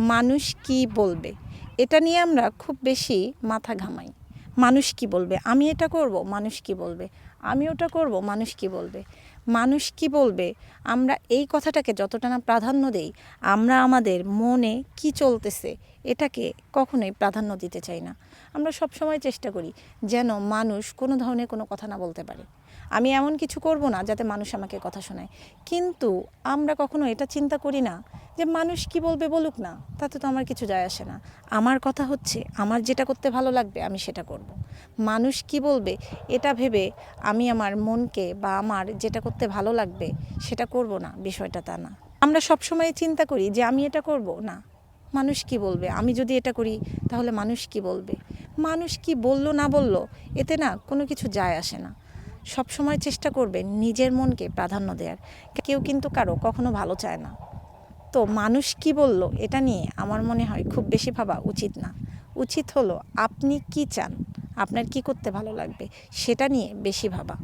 মানুষ কি বলবে, এটা নিয়ে আমরা খুব বেশি মাথা ঘামাই। মানুষ কি বলবে, আমি এটা করব, মানুষ কি বলবে, আমি ওটা করব, মানুষ কি বলবে। মানুষ কি বলবে, আমরা এই কথাটাকে যতটা না প্রাধান্য দেই, আমরা আমাদের মনে কি চলতেছে এটাকে কখনোই প্রাধান্য দিতে চাই না। আমরা সব সময় চেষ্টা করি যেন মানুষ কোনো ধরনের কোনো কথা না বলতে পারে। আমি এমন কিছু করব না যাতে মানুষ আমাকে কথা শোনায়, কিন্তু আমরা কখনো এটা চিন্তা করি না যে মানুষ কি বলবে বলুক না, তাতে তো আমার কিছু যায় আসে না। আমার কথা হচ্ছে আমার যেটা করতে ভালো লাগবে আমি সেটা করব। মানুষ কি বলবে এটা ভেবে আমি আমার মনকে বা আমার যেটা করতে ভালো লাগবে সেটা করব না, বিষয়টা তা না। আমরা সব সময় চিন্তা করি যে আমি এটা করব না, মানুষ কি বলবে, আমি যদি এটা করি তাহলে মানুষ কি বলবে। মানুষ কি বললো না বললো এতে না কোনো কিছু যায় আসে না। সব সময় চেষ্টা করবেন নিজের মনকে প্রাধান্য দেওয়ার। কেউ কিন্তু কারো কখনো ভালো চায় না। তো মানুষ কি বলল এটা নিয়ে আমার মনে হয় খুব বেশি ভাবা উচিত না। উচিত হলো আপনি কি চান, আপনার কি করতে ভালো লাগবে সেটা নিয়ে বেশি ভাবা।